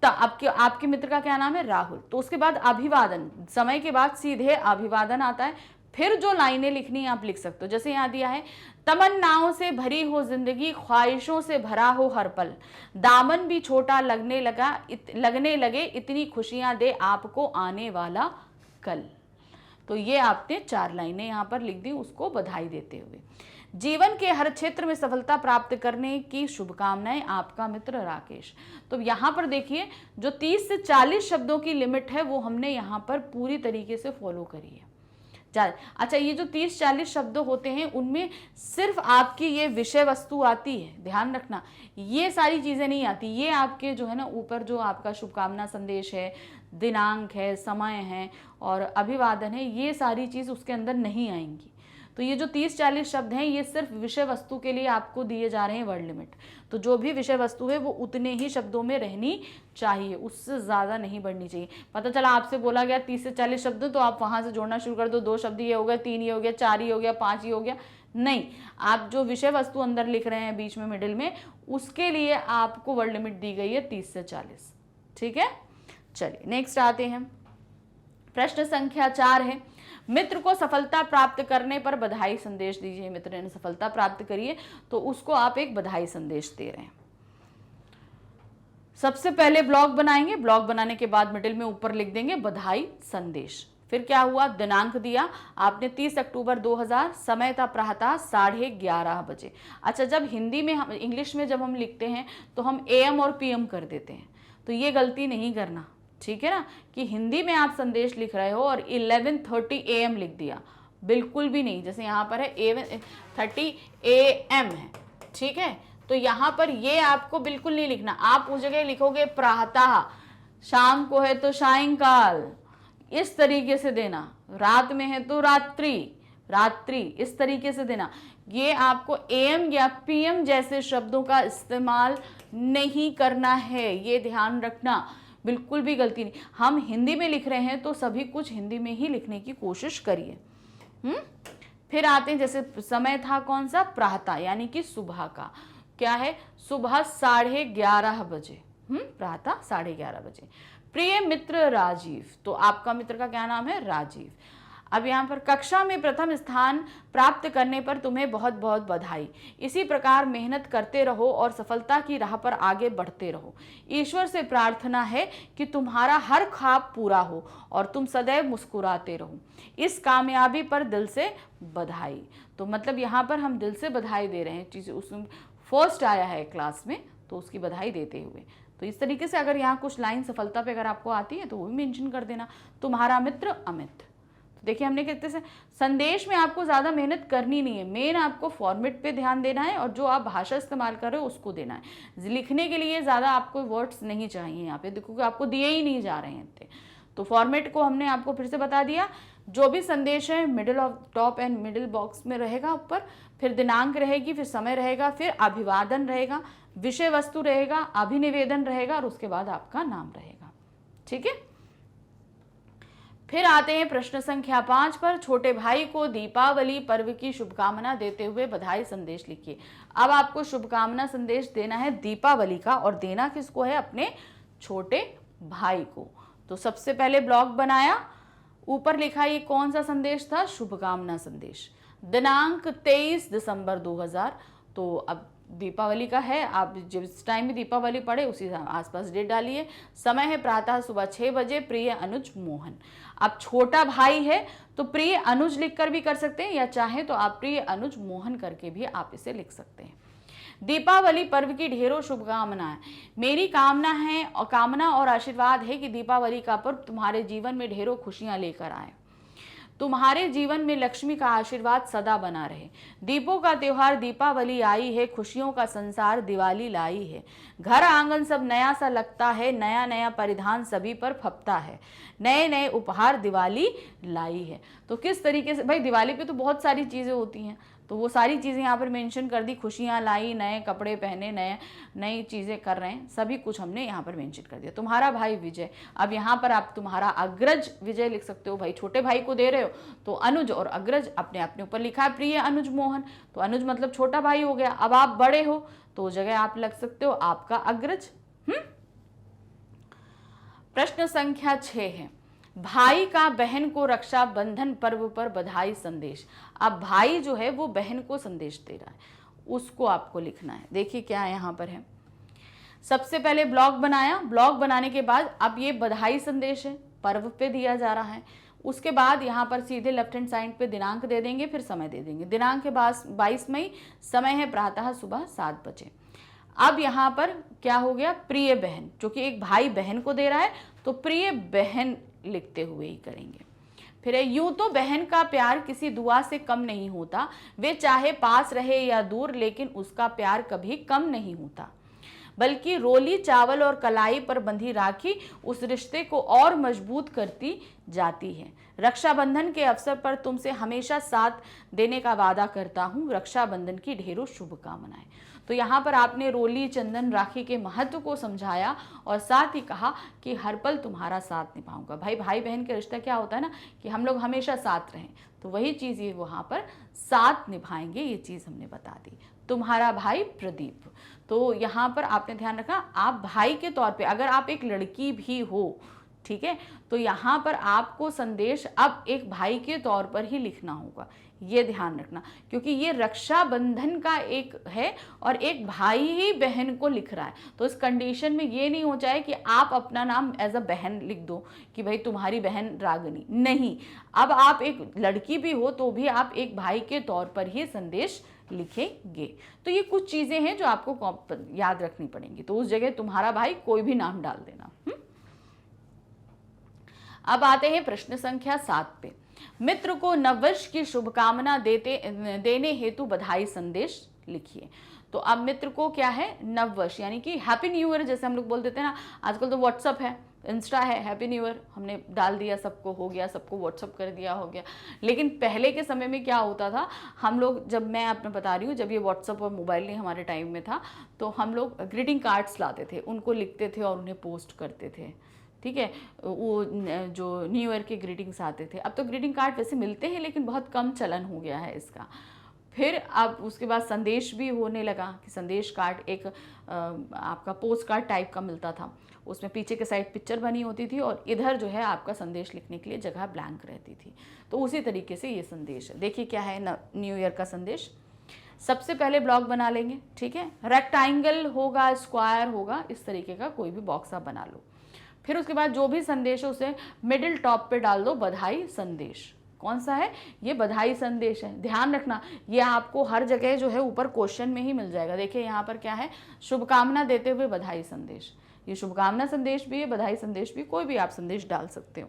आपके मित्र का क्या नाम है, राहुल। तो उसके बाद अभिवादन, समय के बाद सीधे अभिवादन आता है। फिर जो लाइनें लिखनी है आप लिख सकते हो, जैसे यहाँ दिया है, तमन्नाओं से भरी हो जिंदगी, ख्वाहिशों से भरा हो हर पल, दामन भी छोटा लगने लगे, इतनी खुशियां दे आपको आने वाला कल। तो ये आपने 4 लाइनें यहाँ पर लिख दी उसको बधाई देते हुए। जीवन के हर क्षेत्र में सफलता प्राप्त करने की शुभकामनाएं, आपका मित्र राकेश। तो यहाँ पर देखिए जो 30 से 40 शब्दों की लिमिट है वो हमने यहाँ पर पूरी तरीके से फॉलो करी है। अच्छा, ये जो 30-40 शब्द होते हैं उनमें सिर्फ आपकी ये विषय वस्तु आती है, ध्यान रखना, ये सारी चीज़ें नहीं आती। ये आपके जो है ना ऊपर जो आपका शुभकामना संदेश है, दिनांक है, समय है और अभिवादन है, ये सारी चीज़ उसके अंदर नहीं आएंगी। तो ये जो 30-40 शब्द हैं ये सिर्फ विषय वस्तु के लिए आपको दिए जा रहे हैं वर्ड लिमिट। तो जो भी विषय वस्तु है वो उतने ही शब्दों में रहनी चाहिए, उससे ज़्यादा नहीं बढ़नी चाहिए। पता चला आपसे बोला गया 30 से 40 शब्द, तो आप वहाँ से जोड़ना शुरू कर दो, 2 शब्द ये हो गया, 3 ये हो गया, 4 ही हो गया, 5 ही हो गया। नहीं, आप जो विषय वस्तु अंदर लिख रहे हैं बीच में मिडिल में, उसके लिए आपको वर्ड लिमिट दी गई है 30 से 40। ठीक है, चलिए नेक्स्ट आते हैं। प्रश्न संख्या 4 है, मित्र को सफलता प्राप्त करने पर बधाई संदेश दीजिए। मित्र ने सफलता प्राप्त करी है तो उसको आप एक बधाई संदेश दे रहे हैं। सबसे पहले ब्लॉग बनाएंगे, ब्लॉग बनाने के बाद मिडिल में ऊपर लिख देंगे बधाई संदेश। फिर क्या हुआ, दिनांक दिया आपने 30 अक्टूबर 2000, समय था प्रातः 11:30 बजे। अच्छा, जब हिंदी में हम इंग्लिश में जब हम लिखते हैं तो हम AM और PM कर देते हैं, तो ये गलती नहीं करना, ठीक है ना, कि हिंदी में आप संदेश लिख रहे हो और 11:30 AM लिख दिया, बिल्कुल भी नहीं। जैसे यहाँ पर है 11:30 AM है, ठीक है, तो यहाँ पर ये आपको बिल्कुल नहीं लिखना। आप उस जगह लिखोगे प्रातः, शाम को है तो सायंकाल, इस तरीके से देना, रात में है तो रात्रि, इस तरीके से देना। ये आपको AM या PM जैसे शब्दों का इस्तेमाल नहीं करना है, ये ध्यान रखना, बिल्कुल भी गलती नहीं। हम हिंदी में लिख रहे हैं तो सभी कुछ हिंदी में ही लिखने की कोशिश करिए। फिर आते हैं, जैसे समय था कौन सा, प्रातः, यानी कि सुबह का। क्या है, सुबह 11:30 बजे, प्रातः 11:30 बजे। प्रिय मित्र राजीव, तो आपका मित्र का क्या नाम है, राजीव। अब यहाँ पर कक्षा में प्रथम स्थान प्राप्त करने पर तुम्हें बहुत बहुत बधाई। इसी प्रकार मेहनत करते रहो और सफलता की राह पर आगे बढ़ते रहो। ईश्वर से प्रार्थना है कि तुम्हारा हर ख्वाब पूरा हो और तुम सदैव मुस्कुराते रहो। इस कामयाबी पर दिल से बधाई। तो मतलब यहाँ पर हम दिल से बधाई दे रहे हैं, चीज़ें उसमें फर्स्ट आया है क्लास में तो उसकी बधाई देते हुए। तो इस तरीके से अगर यहाँ कुछ लाइन सफलता पे अगर आपको आती है तो वो भी मेंशन कर देना। तुम्हारा मित्र अमित। तो देखिए हमने कहते से संदेश में आपको ज़्यादा मेहनत करनी नहीं है, मेन आपको फॉर्मेट पे ध्यान देना है और जो आप भाषा इस्तेमाल कर रहे हो उसको देना है। लिखने के लिए ज़्यादा आपको वर्ड्स नहीं चाहिए, यहाँ पे देखो कि आपको दिए ही नहीं जा रहे हैं इतने। तो फॉर्मेट को हमने आपको फिर से बता दिया, जो भी संदेश है middle of top and middle box में रहेगा ऊपर, फिर दिनांक रहेगी, फिर समय रहेगा, फिर अभिवादन रहेगा, विषय वस्तु रहेगा, अभिनिवेदन रहेगा और उसके बाद आपका नाम रहेगा। ठीक है, फिर आते हैं प्रश्न संख्या 5 पर। छोटे भाई को दीपावली पर्व की शुभकामना देते हुए बधाई संदेश लिखिए। अब आपको शुभकामना संदेश देना है दीपावली का, और देना किसको है? अपने छोटे भाई को। तो सबसे पहले ब्लॉग बनाया, ऊपर लिखा ये कौन सा संदेश था? शुभकामना संदेश। दिनांक 23 दिसंबर 2000। तो अब दीपावली का है, आप जिस टाइम भी दीपावली पड़े उसी आसपास डेट डालिए। समय है प्रातः सुबह 6 बजे। प्रिय अनुज मोहन। अब छोटा भाई है तो प्रिय अनुज लिखकर भी कर सकते हैं, या चाहे तो आप प्रिय अनुज मोहन करके भी आप इसे लिख सकते हैं। दीपावली पर्व की ढेरों शुभकामनाएं। मेरी कामना और आशीर्वाद है कि दीपावली का पर्व तुम्हारे जीवन में ढेरों खुशियां लेकर आए, तुम्हारे जीवन में लक्ष्मी का आशीर्वाद सदा बना रहे। दीपों का त्योहार दीपावली आई है, खुशियों का संसार दिवाली लाई है। घर आंगन सब नया सा लगता है, नया नया परिधान सभी पर फपता है, नए नए उपहार दिवाली लाई है। तो किस तरीके से भाई, दिवाली पे तो बहुत सारी चीज़ें होती हैं, तो वो सारी चीज़ें यहाँ पर मेंशन कर दी। खुशियाँ लाई, नए कपड़े पहने, नई चीज़ें कर रहे हैं, सभी कुछ हमने यहाँ पर मेंशन कर दिया। तुम्हारा भाई विजय। अब यहाँ पर आप तुम्हारा अग्रज विजय लिख सकते हो, भाई छोटे भाई को दे रहे हो तो अनुज और अग्रज अपने अपने ऊपर लिखा है। प्रिय अनुज मोहन, तो अनुज मतलब छोटा भाई हो गया। अब आप बड़े हो तो उस जगह आप लग सकते हो आपका अग्रज। प्रश्न संख्या 6 है, भाई का बहन को रक्षाबंधन पर्व पर बधाई संदेश। अब भाई जो है वो बहन को संदेश दे रहा है, उसको आपको लिखना है। देखिए क्या यहाँ पर है, सबसे पहले ब्लॉग बनाया, ब्लॉग बनाने के बाद अब ये बधाई संदेश है, पर्व पे दिया जा रहा है। उसके बाद यहाँ पर सीधे लेफ्ट हैंड साइड पे दिनांक दे देंगे, फिर समय दे देंगे। दिनांक के बाद 22 मई, समय है प्रातः सुबह 7 बजे। अब यहाँ पर क्या हो गया? प्रिय बहन, क्योंकि एक भाई बहन को दे रहा है तो प्रिय बहन लिखते हुए ही करेंगे। फिर यूं तो बहन का प्यार किसी दुआ से कम नहीं होता, वे चाहे पास रहे या दूर, लेकिन उसका प्यार कभी कम नहीं होता, बल्कि रोली चावल और कलाई पर बंधी राखी उस रिश्ते को और मजबूत करती जाती है। रक्षाबंधन के अवसर पर तुमसे हमेशा साथ देने का वादा करता हूँ। रक्षाबंधन की ढेरों शुभकामनाएं। तो यहाँ पर आपने रोली, चंदन, राखी के महत्व को समझाया और साथ ही कहा कि हर पल तुम्हारा साथ निभाऊंगा। भाई भाई बहन का रिश्ता क्या होता है ना, कि हम लोग हमेशा साथ रहें, तो वही चीज़ ये वहाँ पर साथ निभाएंगे, ये चीज़ हमने बता दी। तुम्हारा भाई प्रदीप। तो यहाँ पर आपने ध्यान रखा, आप भाई के तौर पे, अगर आप एक लड़की भी हो, ठीक है, तो यहाँ पर आपको संदेश अब एक भाई के तौर पर ही लिखना होगा, ये ध्यान रखना, क्योंकि ये रक्षाबंधन का एक है और एक भाई ही बहन को लिख रहा है। तो इस कंडीशन में ये नहीं हो जाए कि आप अपना नाम एज अ बहन लिख दो कि भाई तुम्हारी बहन रागिनी, नहीं, अब आप एक लड़की भी हो तो भी आप एक भाई के तौर पर ही संदेश लिखेंगे। तो ये कुछ चीजें हैं जो आपको याद रखनी पड़ेंगी, तो उस जगह तुम्हारा भाई कोई भी नाम डाल देना। अब आते हैं प्रश्न संख्या 7 पे। मित्र को नववर्ष की शुभकामना देने हेतु बधाई संदेश लिखिए। तो अब मित्र को क्या है? नववर्ष, यानी कि हैप्पी न्यू ईयर, जैसे हम लोग बोल देते हैं ना, आजकल तो व्हाट्सअप है, इंस्टा है, हैप्पी न्यू ईयर हमने डाल दिया, सबको हो गया, सबको व्हाट्सअप कर दिया, हो गया। लेकिन पहले के समय में क्या होता था, हम लोग, जब मैं आपने बता रही हूँ, जब ये व्हाट्सअप और मोबाइल नहीं हमारे टाइम में था, तो हम लोग ग्रीटिंग कार्ड्स लाते थे, उनको लिखते थे और उन्हें पोस्ट करते थे, ठीक है, वो जो न्यू ईयर के ग्रीटिंग्स आते थे। अब तो ग्रीटिंग कार्ड वैसे मिलते हैं लेकिन बहुत कम चलन हो गया है इसका। फिर अब उसके बाद संदेश भी होने लगा कि संदेश कार्ड एक आपका पोस्ट कार्ड टाइप का मिलता था, उसमें पीछे के साइड पिक्चर बनी होती थी और इधर जो है आपका संदेश लिखने के लिए जगह ब्लैंक रहती थी। तो उसी तरीके से ये संदेश है। देखिए क्या है न्यू ईयर का संदेश। सबसे पहले ब्लॉक बना लेंगे, ठीक है, रेक्टेंगल होगा, स्क्वायर होगा, इस तरीके का कोई भी बॉक्स आप बना लो। फिर उसके बाद जो भी संदेश है उसे मिडिल टॉप पे डाल दो, बधाई संदेश। कौन सा है? ये बधाई संदेश है। ध्यान रखना, ये आपको हर जगह जो है ऊपर क्वेश्चन में ही मिल जाएगा। देखिए यहाँ पर क्या है, शुभकामना देते हुए बधाई संदेश, ये शुभकामना संदेश भी है, बधाई संदेश भी, कोई भी आप संदेश डाल सकते हो।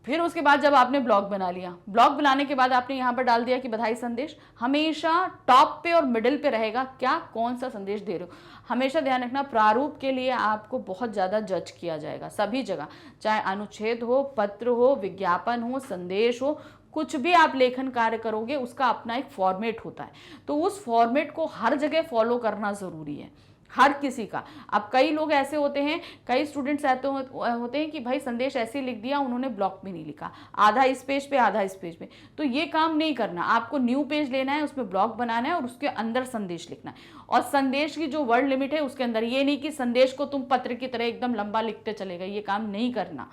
फिर उसके बाद जब आपने ब्लॉग बना लिया, ब्लॉग बनाने के बाद आपने यहाँ पर डाल दिया कि बधाई संदेश, हमेशा टॉप पे और मिडिल पे रहेगा क्या, कौन सा संदेश दे रहे हो। हमेशा ध्यान रखना, प्रारूप के लिए आपको बहुत ज़्यादा जज किया जाएगा सभी जगह, चाहे अनुच्छेद हो, पत्र हो, विज्ञापन हो, संदेश हो, कुछ भी आप लेखन कार्य करोगे उसका अपना एक फॉर्मेट होता है, तो उस फॉर्मेट को हर जगह फॉलो करना ज़रूरी है, हर किसी का। अब कई लोग ऐसे होते हैं, कई स्टूडेंट्स ऐसे होते हैं कि भाई संदेश ऐसे लिख दिया, उन्होंने ब्लॉक में नहीं लिखा, आधा इस पेज पे आधा इस पेज पे, तो ये काम नहीं करना। आपको न्यू पेज लेना है, उसमें ब्लॉक बनाना है और उसके अंदर संदेश लिखना है, और संदेश की जो वर्ड लिमिट है उसके अंदर। ये नहीं कि संदेश को तुम पत्र की तरह एकदम लंबा लिखते चले गए, ये काम नहीं करना।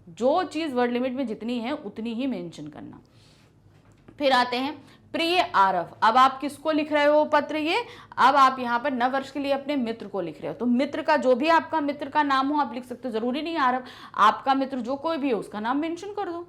जो चीज़ वर्ड लिमिट में जितनी है उतनी ही मेंशन करना। फिर आते हैं प्रिय आरव। अब आप किसको लिख रहे हो पत्र, ये अब आप यहाँ पर नव वर्ष के लिए अपने मित्र को लिख रहे हो, तो मित्र का जो भी आपका मित्र का नाम हो आप लिख सकते हो, जरूरी नहीं आरव, आपका मित्र जो कोई भी हो उसका नाम मेंशन कर दो।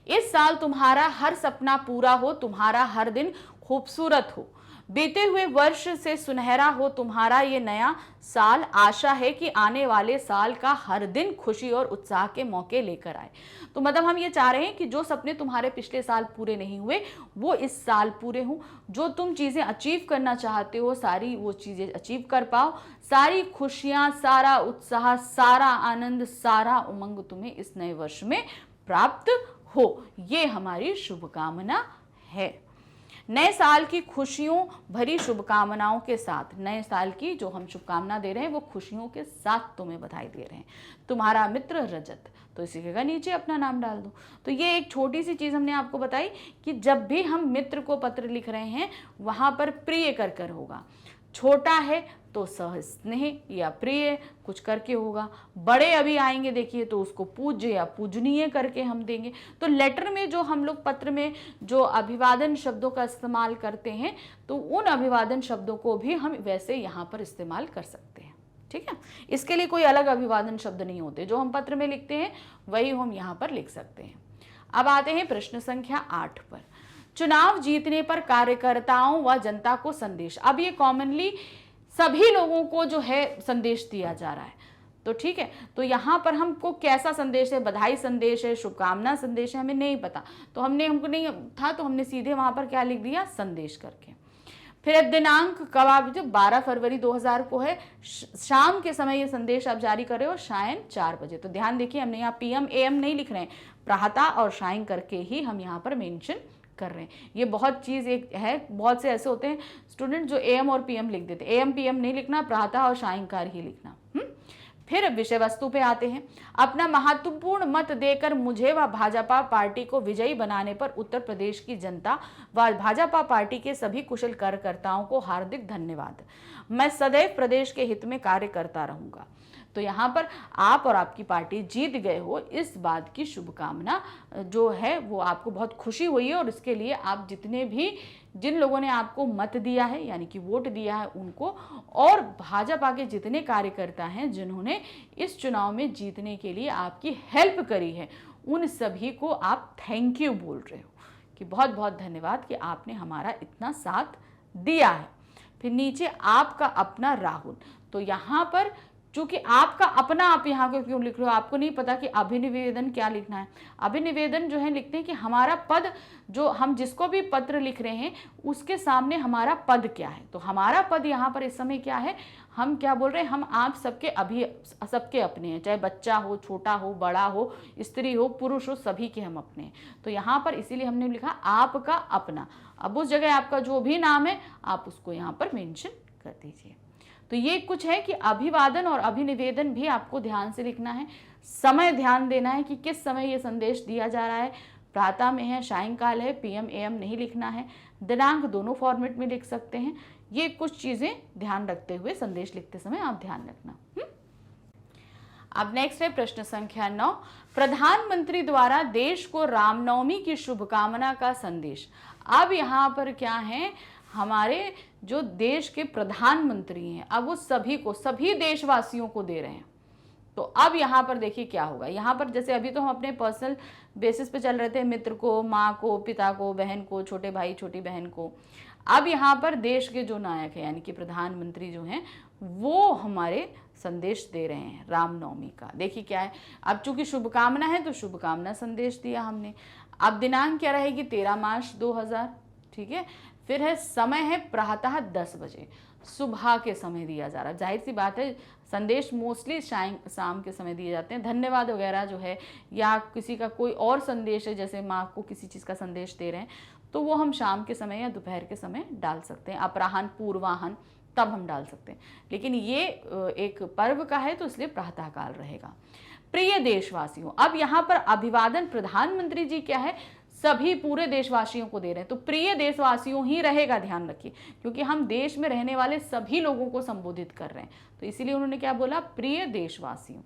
इस साल तुम्हारा हर सपना पूरा हो, तुम्हारा हर दिन खूबसूरत हो, बीते हुए वर्ष से सुनहरा हो तुम्हारा ये नया साल, आशा है कि आने वाले साल का हर दिन खुशी और उत्साह के मौके लेकर आए। तो मतलब हम ये चाह रहे हैं कि जो सपने तुम्हारे पिछले साल पूरे नहीं हुए वो इस साल पूरे हों, जो तुम चीज़ें अचीव करना चाहते हो सारी वो चीज़ें अचीव कर पाओ, सारी खुशियाँ, सारा उत्साह, सारा आनंद, सारा उमंग तुम्हें इस नए वर्ष में प्राप्त हो, ये हमारी शुभकामना है। नए साल की खुशियों भरी शुभकामनाओं के साथ, नए साल की जो हम शुभकामना दे रहे हैं वो खुशियों के साथ तुम्हें बधाई दे रहे हैं। तुम्हारा मित्र रजत, तो इसी जगह नीचे अपना नाम डाल दो। तो ये एक छोटी सी चीज़ हमने आपको बताई कि जब भी हम मित्र को पत्र लिख रहे हैं वहाँ पर प्रिय कर होगा, छोटा है तो सहस्नेह या प्रिय कुछ करके होगा, बड़े अभी आएंगे देखिए तो उसको पूज्य या पूजनीय करके हम देंगे। तो लेटर में जो हम लोग पत्र में जो अभिवादन शब्दों का इस्तेमाल करते हैं तो उन अभिवादन शब्दों को भी हम वैसे यहाँ पर इस्तेमाल कर सकते हैं, ठीक है। इसके लिए कोई अलग अभिवादन शब्द नहीं होते, जो हम पत्र में लिखते हैं वही हम यहाँ पर लिख सकते हैं। अब आते हैं प्रश्न संख्या 8 पर, चुनाव जीतने पर कार्यकर्ताओं व जनता को संदेश। अब ये कॉमनली सभी लोगों को जो है संदेश दिया जा रहा है, तो ठीक है, तो यहाँ पर हमको कैसा संदेश है, बधाई संदेश है, शुभकामना संदेश है, हमें नहीं पता, तो हमको नहीं था तो हमने सीधे वहाँ पर क्या लिख दिया, संदेश करके। फिर दिनांक कब, आप जो 12 फरवरी 2000 को है, शाम के समय ये संदेश आप जारी कर रहे हो, शायन 4 बजे। तो ध्यान देखिए हमने यहाँ PM AM नहीं लिख रहे हैं, प्रातः और शायन करके ही हम यहाँ पर मेंशन कर रहे हैं। ये बहुत चीज़ एक है, बहुत से ऐसे होते हैं स्टूडेंट जो AM और PM लिख देते, AM PM नहीं लिखना, प्रातः और सायंकाल ही लिखना। फिर विषय वस्तु पे आते हैं, अपना महत्वपूर्ण मत देकर मुझे व भाजपा पार्टी को विजयी बनाने पर उत्तर प्रदेश की जनता व भाजपा पार्टी के सभी कुशल कार्यकर्ताओं को हार्दिक धन्यवाद। मैं सदैव प्रदेश के हित में कार्य करता रहूंगा। तो यहाँ पर आप और आपकी पार्टी जीत गए हो, इस बात की शुभकामना जो है वो आपको बहुत खुशी हुई है, और इसके लिए आप जिन लोगों ने आपको मत दिया है यानी कि वोट दिया है उनको, और भाजपा के जितने कार्यकर्ता हैं जिन्होंने इस चुनाव में जीतने के लिए आपकी हेल्प करी है, उन सभी को आप थैंक यू बोल रहे हो कि बहुत बहुत धन्यवाद कि आपने हमारा इतना साथ दिया है। फिर नीचे आपका अपना राहुल, तो यहाँ पर चूंकि आपका अपना आप यहाँ को क्यों लिख रहे हो, आपको नहीं पता कि अभिनिवेदन क्या लिखना है। अभिनिवेदन जो है लिखते हैं कि हमारा पद, जो हम जिसको भी पत्र लिख रहे हैं उसके सामने हमारा पद क्या है। तो हमारा पद यहाँ पर इस समय क्या है, हम क्या बोल रहे हैं, हम आप सबके अपने हैं, चाहे बच्चा हो, छोटा हो, बड़ा हो, स्त्री हो, पुरुष हो, सभी के हम अपने हैं। तो यहाँ पर इसीलिए हमने लिखा आपका अपना। अब उस जगह आपका जो भी नाम है आप उसको यहाँ पर मेंशन कर दीजिए। तो ये कुछ है कि अभिवादन और अभिनिवेदन भी आपको ध्यान से लिखना है, समय ध्यान देना है कि किस समय ये संदेश दिया जा रहा है, प्रातः में है, सायंकाल है, PM AM नहीं लिखना है, दिनांक दोनों फॉर्मेट में लिख सकते हैं। ये कुछ चीज़ें ध्यान रखते हुए संदेश लिखते समय आप ध्यान रखना। अब नेक्स्ट है प्रश्न संख्या 9, प्रधानमंत्री द्वारा देश को रामनवमी की शुभकामना का संदेश। अब यहाँ पर क्या है, हमारे जो देश के प्रधानमंत्री हैं अब वो सभी देशवासियों को दे रहे हैं। तो अब यहाँ पर देखिए क्या होगा, यहाँ पर जैसे अभी तो हम अपने पर्सनल बेसिस पे चल रहे थे, मित्र को, माँ को, पिता को, बहन को, छोटे भाई छोटी बहन को। अब यहाँ पर देश के जो नायक हैं यानी कि प्रधानमंत्री जो हैं वो हमारे संदेश दे रहे हैं रामनवमी का। देखिए क्या है, अब चूंकि शुभकामना है तो शुभकामना संदेश दिया हमने। अब दिनांक क्या रहेगी, 13 मार्च 2000, ठीक है। फिर है समय है प्रातः 10 बजे, सुबह के समय दिया जा रहा है। जाहिर सी बात है संदेश मोस्टली शाम के समय दिए जाते हैं। धन्यवाद वगैरह जो है, या किसी का कोई और संदेश है, जैसे माँ को किसी चीज़ का संदेश दे रहे हैं, तो वो हम शाम के समय या दोपहर के समय डाल सकते हैं। अपराह्न, पूर्वाह्न, तब हम डाल सकते हैं। लेकिन ये एक पर्व का है तो इसलिए प्रातःकाल रहेगा। प्रिय देशवासियों, अब यहाँ पर अभिवादन प्रधानमंत्री जी क्या है, सभी पूरे देशवासियों को दे रहे हैं, तो प्रिय देशवासियों ही रहेगा, ध्यान रखिए, क्योंकि हम देश में रहने वाले सभी लोगों को संबोधित कर रहे हैं, तो इसीलिए उन्होंने क्या बोला, प्रिय देशवासियों।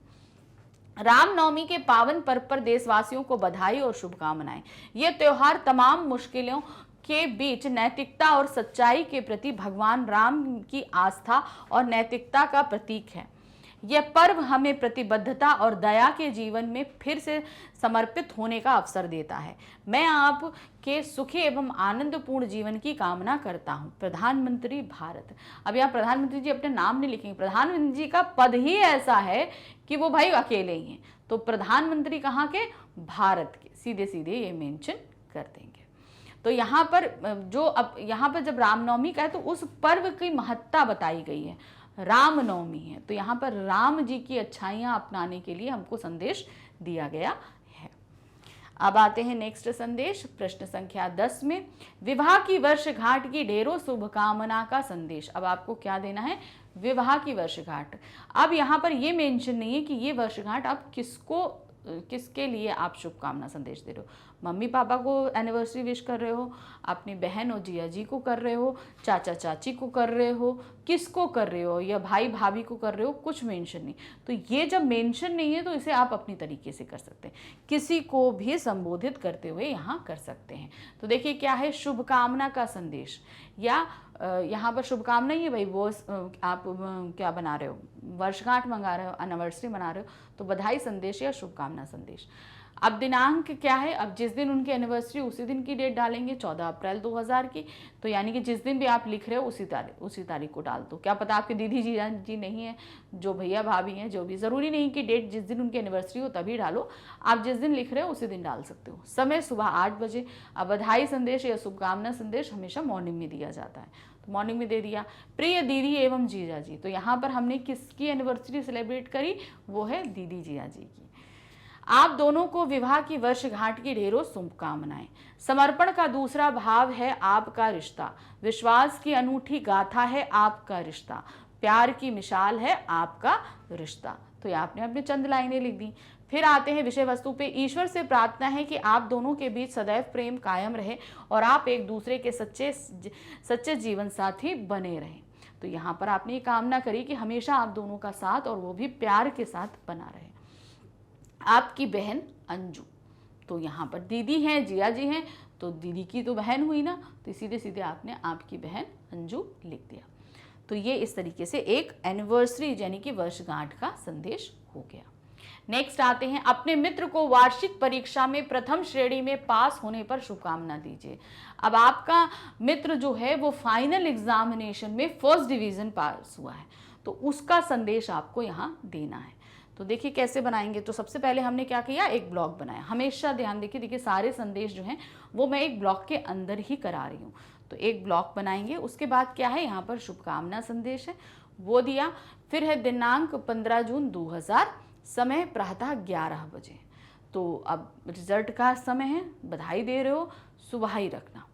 रामनवमी के पावन पर्व पर देशवासियों को बधाई और शुभकामनाएं। यह त्योहार तमाम मुश्किलों के बीच नैतिकता और सच्चाई के प्रति भगवान राम की आस्था और नैतिकता का प्रतीक है। यह पर्व हमें प्रतिबद्धता और दया के जीवन में फिर से समर्पित होने का अवसर देता है। मैं आपके सुखी एवं आनंदपूर्ण जीवन की कामना करता हूं। प्रधानमंत्री भारत। अब यहाँ प्रधानमंत्री जी अपने नाम नहीं लिखेंगे, प्रधानमंत्री जी का पद ही ऐसा है कि वो भाई अकेले ही हैं, तो प्रधानमंत्री कहाँ के, भारत के, सीधे सीधे ये मेंशन कर देंगे। तो यहाँ पर जो अब यहाँ पर जब रामनवमी का है तो उस पर्व की महत्ता बताई गई है। रामनवमी है तो यहाँ पर राम जी की अच्छाइयाँ अपनाने के लिए हमको संदेश दिया गया है। अब आते हैं नेक्स्ट संदेश, प्रश्न संख्या 10 में, विवाह की वर्षगांठ की ढेरों शुभकामना का संदेश। अब आपको क्या देना है, विवाह की वर्षगांठ। अब यहाँ पर ये मेंशन नहीं है कि ये वर्षगांठ आप किसके लिए आप शुभकामना संदेश दे रहे हो। मम्मी पापा को एनिवर्सरी विश कर रहे हो, अपनी बहन और जिया जी को कर रहे हो, चाचा चाची को कर रहे हो, किसको कर रहे हो, या भाई भाभी को कर रहे हो, कुछ मेंशन नहीं। तो ये जब मेंशन नहीं है तो इसे आप अपनी तरीके से कर सकते हैं, किसी को भी संबोधित करते हुए यहाँ कर सकते हैं। तो देखिए क्या है, शुभकामना का संदेश, या यहाँ पर शुभकामना ही है भाई, वो आप क्या बना रहे हो, वर्षगांठ मंगा रहे हो, एनिवर्सरी मना रहे हो, तो बधाई संदेश या शुभकामना संदेश। अब दिनांक क्या है, अब जिस दिन उनकी एनिवर्सरी उसी दिन की डेट डालेंगे, 14 अप्रैल 2000 की, तो यानी कि जिस दिन भी आप लिख रहे हो उसी तारीख को डाल दो। क्या पता आपके दीदी जी नहीं है, जो भैया भाभी हैं, जो भी, ज़रूरी नहीं कि डेट जिस दिन उनकी एनिवर्सरी हो तभी डालो, आप जिस दिन लिख रहे हो उसी दिन डाल सकते हो। समय सुबह 8 बजे। अब बधाई संदेश या शुभकामना संदेश हमेशा मॉर्निंग में दिया जाता है, तो मॉर्निंग में दे दिया। प्रिय दीदी एवं जीजा जी, तो यहाँ पर हमने किसकी एनिवर्सरी सेलिब्रेट करी, वो है दीदी जिया जी की। आप दोनों को विवाह की वर्षगांठ की ढेरों शुभकामनाएं। समर्पण का दूसरा भाव है आपका रिश्ता, विश्वास की अनूठी गाथा है आपका रिश्ता, प्यार की मिसाल है आपका रिश्ता। तो ये आपने अपने चंद लाइनें लिख दी। फिर आते हैं विषय वस्तु पे। ईश्वर से प्रार्थना है कि आप दोनों के बीच सदैव प्रेम कायम रहे और आप एक दूसरे के सच्चे जीवन साथी बने रहें। तो यहाँ पर आपने ये कामना करी कि हमेशा आप दोनों का साथ, और वो भी प्यार के साथ बना रहे। आपकी बहन अंजू, तो यहाँ पर दीदी हैं, जिया जी हैं, तो दीदी की तो बहन हुई ना, तो सीधे सीधे आपने आपकी बहन अंजू लिख दिया। तो ये इस तरीके से एक एनिवर्सरी यानी कि वर्षगांठ का संदेश हो गया। नेक्स्ट आते हैं, अपने मित्र को वार्षिक परीक्षा में प्रथम श्रेणी में पास होने पर शुभकामना दीजिए। अब आपका मित्र जो है वो फाइनल एग्जामिनेशन में फर्स्ट डिवीजन पास हुआ है, तो उसका संदेश आपको यहाँ देना है। तो देखिए कैसे बनाएंगे। तो सबसे पहले हमने क्या किया, एक ब्लॉक बनाया। हमेशा ध्यान देखिए सारे संदेश जो हैं वो मैं एक ब्लॉक के अंदर ही करा रही हूँ। तो एक ब्लॉक बनाएंगे, उसके बाद क्या है, यहाँ पर शुभकामना संदेश है वो दिया। फिर है दिनांक 15 जून 2000, समय प्रातः 11 बजे। तो अब रिजल्ट का समय है, बधाई दे रहे हो, सुबह ही रखना।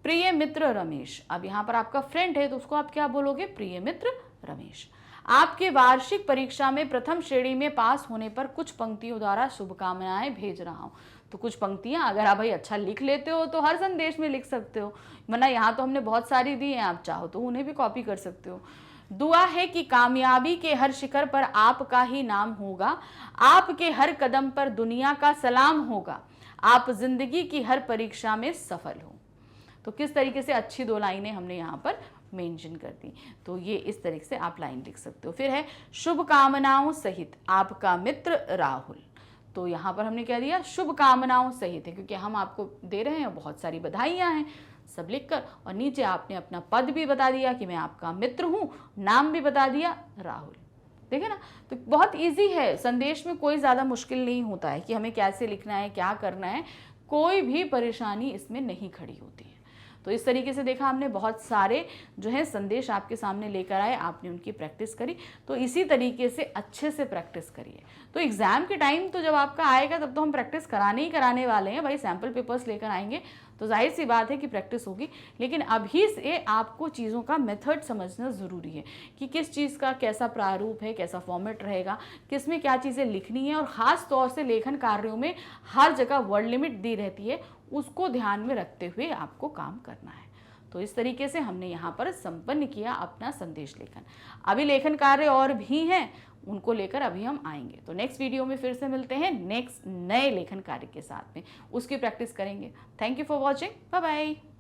प्रिय मित्र रमेश, अब यहाँ पर आपका फ्रेंड है तो उसको आप क्या बोलोगे, प्रिय मित्र रमेश। आपके वार्षिक परीक्षा में प्रथम श्रेणी में पास होने पर कुछ पंक्तियों द्वारा शुभकामनाएं भेज रहा हूँ। तो कुछ पंक्तियां अगर आप भाई अच्छा लिख लेते हो तो हर संदेश में लिख सकते हो, वरना यहाँ तो हमने बहुत सारी दी हैं, आप चाहो तो उन्हें भी कॉपी कर सकते हो। दुआ है कि कामयाबी के हर शिखर पर आपका ही नाम होगा, आपके हर कदम पर दुनिया का सलाम होगा, आप जिंदगी की हर परीक्षा में सफल हो। तो किस तरीके से अच्छी 2 लाइनें हमने यहाँ पर मेंशन कर दी। तो ये इस तरीके से आप लाइन लिख सकते हो। फिर है शुभकामनाओं सहित आपका मित्र राहुल। तो यहाँ पर हमने क्या दिया, शुभकामनाओं सहित है, क्योंकि हम आपको दे रहे हैं, बहुत सारी बधाइयाँ हैं, सब लिखकर। और नीचे आपने अपना पद भी बता दिया कि मैं आपका मित्र हूँ, नाम भी बता दिया राहुल। देखे ना, तो बहुत इजी है, संदेश में कोई ज़्यादा मुश्किल नहीं होता है कि हमें कैसे लिखना है, क्या करना है, कोई भी परेशानी इसमें नहीं खड़ी होती है। तो इस तरीके से देखा हमने, बहुत सारे जो है संदेश आपके सामने लेकर आए, आपने उनकी प्रैक्टिस करी। तो इसी तरीके से अच्छे से प्रैक्टिस करिए। तो एग्ज़ाम के टाइम तो जब आपका आएगा तब तो हम प्रैक्टिस कराने ही कराने वाले हैं भाई, सैम्पल पेपर्स लेकर आएंगे तो जाहिर सी बात है कि प्रैक्टिस होगी। लेकिन अभी से आपको चीज़ों का मेथड समझना ज़रूरी है कि किस चीज़ का कैसा प्रारूप है, कैसा फॉर्मेट रहेगा, किस में क्या चीज़ें लिखनी है, और ख़ास तौर से लेखन कार्यों में हर जगह वर्ड लिमिट दी रहती है, उसको ध्यान में रखते हुए आपको काम करना है। तो इस तरीके से हमने यहाँ पर संपन्न किया अपना संदेश लेखन। अभी लेखन कार्य और भी हैं, उनको लेकर अभी हम आएंगे। तो नेक्स्ट वीडियो में फिर से मिलते हैं नेक्स्ट नए लेखन कार्य के साथ में, उसकी प्रैक्टिस करेंगे। Thank you for watching, bye bye.